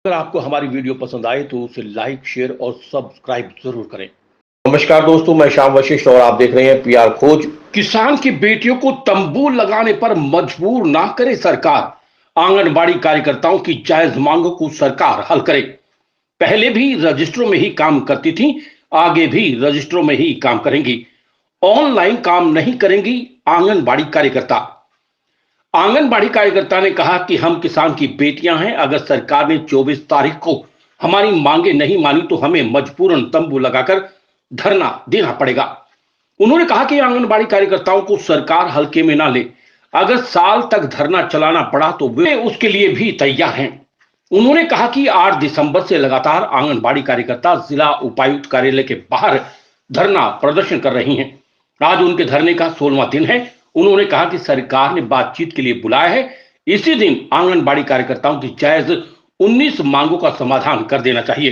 अगर आपको हमारी वीडियो पसंद आए तो उसे लाइक, शेयर और सब्सक्राइब जरूर करें। नमस्कार दोस्तों, मैं श्याम वशिष्ठ और आप देख रहे हैं पीआर खोज। किसान की बेटियों को तंबू लगाने पर मजबूर ना करे सरकार, आंगनबाड़ी कार्यकर्ताओं की जायज मांगों को सरकार हल करे। पहले भी रजिस्ट्रों में ही काम करती थी, आगे भी रजिस्ट्रों में ही काम करेंगी। ऑनलाइन काम नहीं करेंगी आंगनबाड़ी कार्यकर्ता। आंगनबाड़ी कार्यकर्ता ने कहा कि हम किसान की बेटियां हैं, अगर सरकार ने 24 तारीख को हमारी मांगे नहीं मानी तो हमें मजबूरन तंबू लगाकर धरना देना पड़ेगा। उन्होंने कहा कि आंगनबाड़ी कार्यकर्ताओं को सरकार हल्के में ना ले, अगर साल तक धरना चलाना पड़ा तो वे उसके लिए भी तैयार हैं। उन्होंने कहा कि 8 दिसंबर से लगातार आंगनबाड़ी कार्यकर्ता जिला उपायुक्त कार्यालय के बाहर धरना प्रदर्शन कर रही हैं। आज उनके धरने का 16वां दिन है। उन्होंने कहा कि सरकार ने बातचीत के लिए बुलाया है, इसी दिन आंगनबाड़ी कार्यकर्ताओं की जायज 19 मांगों का समाधान कर देना चाहिए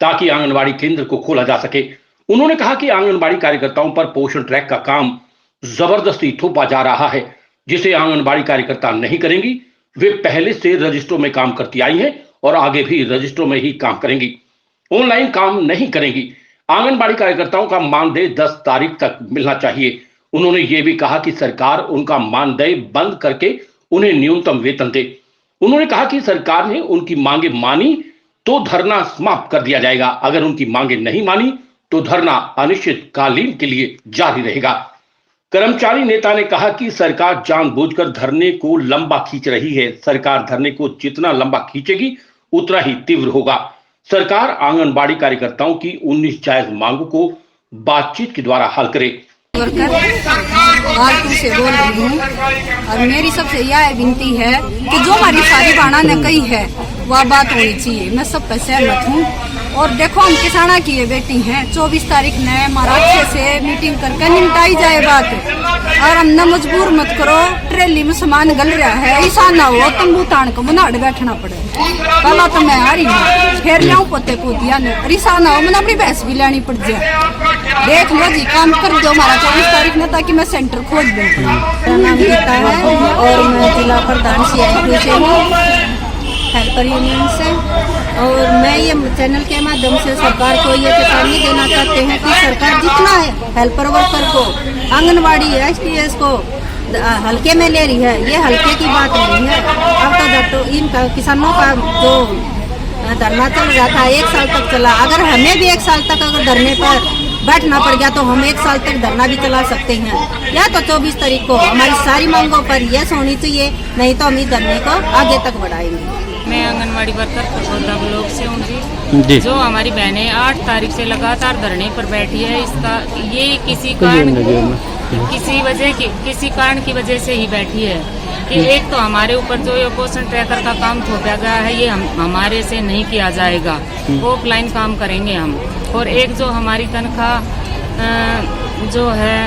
ताकि आंगनबाड़ी केंद्र को खोला जा सके। उन्होंने कहा कि आंगनबाड़ी कार्यकर्ताओं पर पोषण ट्रैक का काम जबरदस्ती थोपा जा रहा है, जिसे आंगनबाड़ी कार्यकर्ता नहीं करेंगी। वे पहले से रजिस्ट्रों में काम करती आई हैं और आगे भी रजिस्ट्रों में ही काम करेंगी, ऑनलाइन काम नहीं करेंगी। आंगनबाड़ी कार्यकर्ताओं का मानदेय 10 तारीख तक मिलना चाहिए। उन्होंने ये भी कहा कि सरकार उनका मानदेय बंद करके उन्हें न्यूनतम वेतन दे। उन्होंने कहा कि सरकार ने उनकी मांगे मानी तो धरना समाप्त कर दिया जाएगा, अगर उनकी मांगे नहीं मानी तो धरना अनिश्चितकालीन के लिए जारी रहेगा। कर्मचारी नेता ने कहा कि सरकार जानबूझकर धरने को लंबा खींच रही है। सरकार धरने को जितना लंबा खींचेगी उतना ही तीव्र होगा। सरकार आंगनबाड़ी कार्यकर्ताओं की 19 जायज मांगों को बातचीत के द्वारा हल करे। आरती से बोल रही हूँ और मेरी सबसे यह विनती है कि जो हमारी सारी बाणा ने कही है वह बात होनी चाहिए। मैं सब पे सहमत हूँ। और देखो, हम किसाना की ये बेटी हैं। 24 तारीख ने हमारा अच्छे से मीटिंग करके निपटाई जाए बात, और हम न मजबूर मत करो। ट्रेली में सामान गल रहा है, ऐसा ना हो तंबू तान को मुनाड़ बैठना पड़े। पहला तो मैं आ रही हूँ, फिर लाऊं पोते पोतिया ने, ऐसा ना हो मैंने अपनी भैंस भी लेनी पड़ जाए। देख लो जी, काम कर दो हमारा 24 तारीख ने, ताकि मैं सेंटर खोज दूँ। मेरा नाम गीता है और मैं जिला प्रधान CIP हेल्पर यूनियन से। और मैं ये चैनल के माध्यम से सरकार को ये चेतावनी देना चाहते हैं कि सरकार जितना है हेल्पर वर्कर को, आंगनबाड़ी STS को हल्के में ले रही है, ये हल्के की बात नहीं है। अब तो इनका किसानों का जो धरना चल रहा था 1 साल तक चला, अगर हमें भी 1 साल तक अगर धरने पर बैठना पड़ गया तो हम 1 साल तक धरना भी चला सकते हैं। या तो 24 तारीख को हमारी सारी मांगों पर यस होनी चाहिए, नहीं तो हम इस धरने को आगे तक बढ़ाएंगे। मैं आंगनबाड़ी वर्कर खरगोदा ब्लॉक से हूँ जी। जो हमारी बहनें 8 तारीख से लगातार धरने पर बैठी है, इसका ये किसी कारण की वजह से ही बैठी है कि एक तो हमारे ऊपर जो ये पोषण ट्रैकर का काम थोपा गया है, ये हमारे से नहीं किया जाएगा, ऑफलाइन काम करेंगे हम। और एक जो हमारी तनख्वाह जो है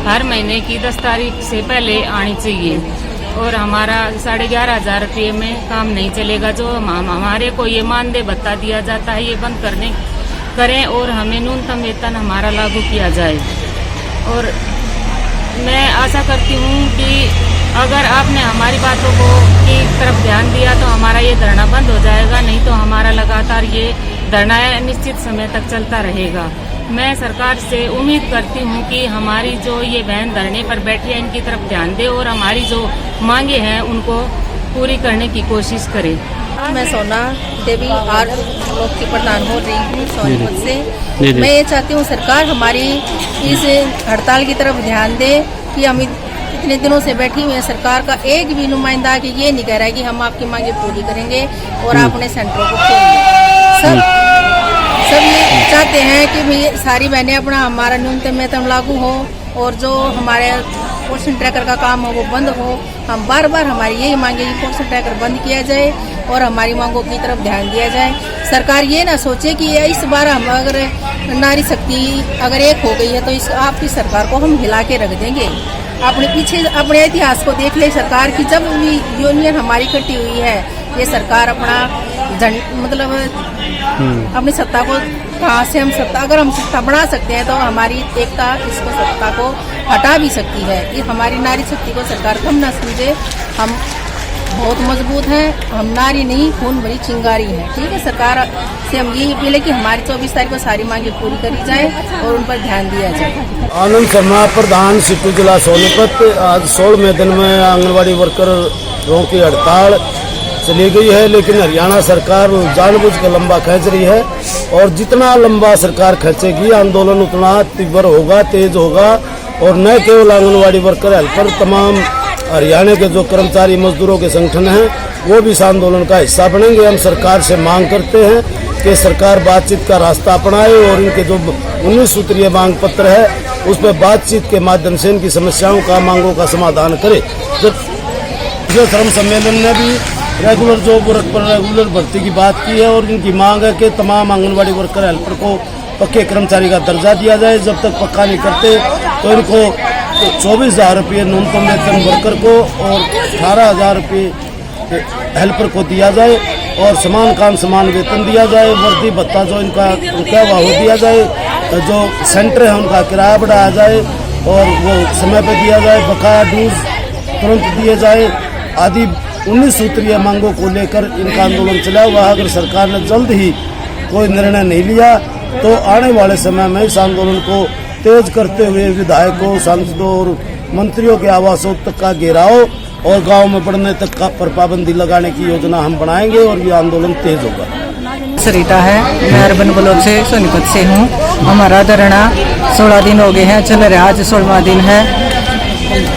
हर महीने की 10 तारीख से पहले आनी चाहिए, और हमारा 11,500 रुपये में काम नहीं चलेगा। जो हमारे को ये मानदेय भत्ता दिया जाता है ये बंद करें और हमें न्यूनतम वेतन हमारा लागू किया जाए। और मैं आशा करती हूँ कि अगर आपने हमारी बातों की तरफ ध्यान दिया तो हमारा ये धरना बंद हो जाएगा, नहीं तो हमारा लगातार ये धरना निश्चित समय तक चलता रहेगा। मैं सरकार से उम्मीद करती हूँ कि हमारी जो ये बहन धरने पर बैठी है इनकी तरफ ध्यान दे और हमारी जो मांगे हैं उनको पूरी करने की कोशिश करे। मैं सोना देवी आर ब्लॉक की प्रधान हो रही हूँ सोनीपत से। मैं ये चाहती हूँ सरकार हमारी इस हड़ताल की तरफ ध्यान दे कि हम इतने दिनों से बैठी हुई है। सरकार का एक भी नुमाइंदा कि ये नहीं कह रहा है कि हम आपकी मांगे पूरी करेंगे और आप अपने सेंटरों को खोलेंगे। सब ये चाहते हैं कि भाई सारी बहनें अपना हमारा न्यूनतम वेतन लागू हो और जो हमारे पोषण ट्रैकर का काम हो वो बंद हो। हम बार बार हमारी यही मांगे कि पोषण ट्रैकर बंद किया जाए और हमारी मांगों की तरफ ध्यान दिया जाए। सरकार ये ना सोचे कि इस बार हम अगर नारी शक्ति अगर एक हो गई है तो इस आपकी सरकार को हम हिला के रख देंगे। अपने पीछे अपने इतिहास को देख ले सरकार की, जब भी यूनियन हमारी इकट्ठी हुई है ये सरकार अपना मतलब अपनी सत्ता को कहाँ से हम सत्ता अगर हम सत्ता बढ़ा सकते हैं तो हमारी एकता इसको सत्ता को हटा भी सकती है। ये हमारी नारी शक्ति को सरकार कम ना समझे। हम बहुत मजबूत है। हम नारी नहीं, खून भरी चिंगारी है। ठीक है, सरकार से हम यही अपील है कि हमारी 24 तारीख को सारी मांगे पूरी करी जाए और उन पर ध्यान दिया जाए। आनंद शर्मा, प्रधान सिट्टू जिला सोनीपत। आज 16वें दिन में आंगनबाड़ी वर्करों की हड़ताल चली गई है, लेकिन हरियाणा सरकार जानबूझ कर लंबा खींच रही है और जितना लंबा सरकार खींचेगी आंदोलन उतना तीव्र होगा, तेज होगा। और न केवल आंगनबाड़ी वर्कर, हेल्पर, तमाम हरियाणा के जो कर्मचारी मजदूरों के संगठन हैं वो भी इस आंदोलन का हिस्सा बनेंगे। हम सरकार से मांग करते हैं कि सरकार बातचीत का रास्ता अपनाए और इनके जो 19 सूत्रीय मांग पत्र है उस पर बातचीत के माध्यम से इनकी समस्याओं का, मांगों का समाधान करे। जब श्रम सम्मेलन ने भी रेगुलर जॉब वर्क पर रेगुलर भर्ती की बात की है और इनकी मांग है कि तमाम आंगनबाड़ी वर्कर, हेल्पर को पक्के कर्मचारी का दर्जा दिया जाए। जब तक पक्का नहीं करते तो इनको 24,000 रुपये न्यूनतम वेतन वर्कर को और 18,000 रुपये हेल्पर को दिया जाए और समान काम समान वेतन दिया जाए। वर्दी भत्ता जो इनका रुका हुआ वो दिया जाए, जो सेंटर है उनका किराया बढ़ाया जाए और वो समय पर दिया जाए, बकाया ड्यूज तुरंत दिए जाए आदि 19 सूत्रीय मांगों को लेकर इनका आंदोलन चला हुआ। अगर सरकार ने जल्द ही कोई निर्णय नहीं लिया तो आने वाले समय में इस आंदोलन को तेज करते हुए विधायकों, सांसदों और मंत्रियों के आवासों तक का घेराव और गांव में बढ़ने तक का पर पाबंदी लगाने की योजना हम बनाएंगे और ये आंदोलन तेज होगा। सरिता है, मैं अर्बन ब्लॉक से सोनीपत से हूँ। हमारा धरना 16 दिन हो गए हैं, चल रहा आज 16वां दिन है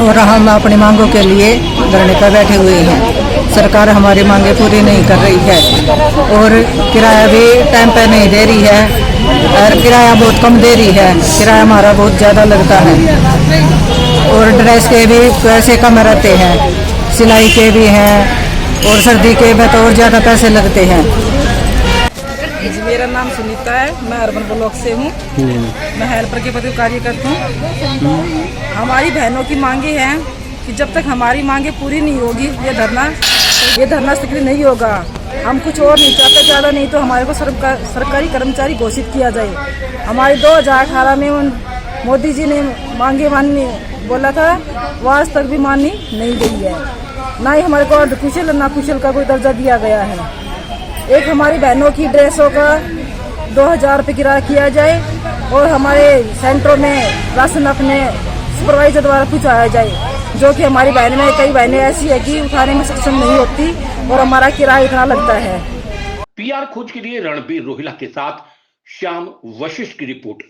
और हम अपनी मांगों के लिए धरने पर बैठे हुए हैं। सरकार हमारी मांगे पूरी नहीं कर रही है और किराया भी टाइम पर नहीं दे रही है और किराया बहुत कम दे रही है। किराया हमारा बहुत ज़्यादा लगता है और ड्रेस के भी पैसे कम रहते हैं, सिलाई के भी हैं और सर्दी के में तो और ज़्यादा पैसे लगते हैं। मेरा नाम सुनीता है, मैं अर्बन ब्लॉक से हूँ। मैं हेल्पर के पद कार्य करती हूँ। हमारी बहनों की मांगे हैं कि जब तक हमारी मांगे पूरी नहीं होगी ये धरना स्वीकृत नहीं होगा। हम कुछ और नहीं चाहते, ज़्यादा नहीं तो हमारे को सरकारी कर्मचारी घोषित किया जाए। हमारी 2018 में मोदी जी ने मांगे मानने बोला था, वो आज तक भी मानी नहीं गई है। ना ही हमारे को अर्धकुशल ना कुशल का कोई दर्जा दिया गया है। एक हमारी बहनों की ड्रेसों का 2,000 रुपये किराया किया जाए और हमारे सेंटरों में राशन अपने सुपरवाइजर द्वारा पहुँचाया जाए, जो कि हमारी बहन में कई बहनें ऐसी है कि उठाने में सक्षम नहीं होती और हमारा किराया इतना लगता है। PR खोज के लिए रणबीर रोहिला के साथ श्याम वशिष्ठ की रिपोर्ट।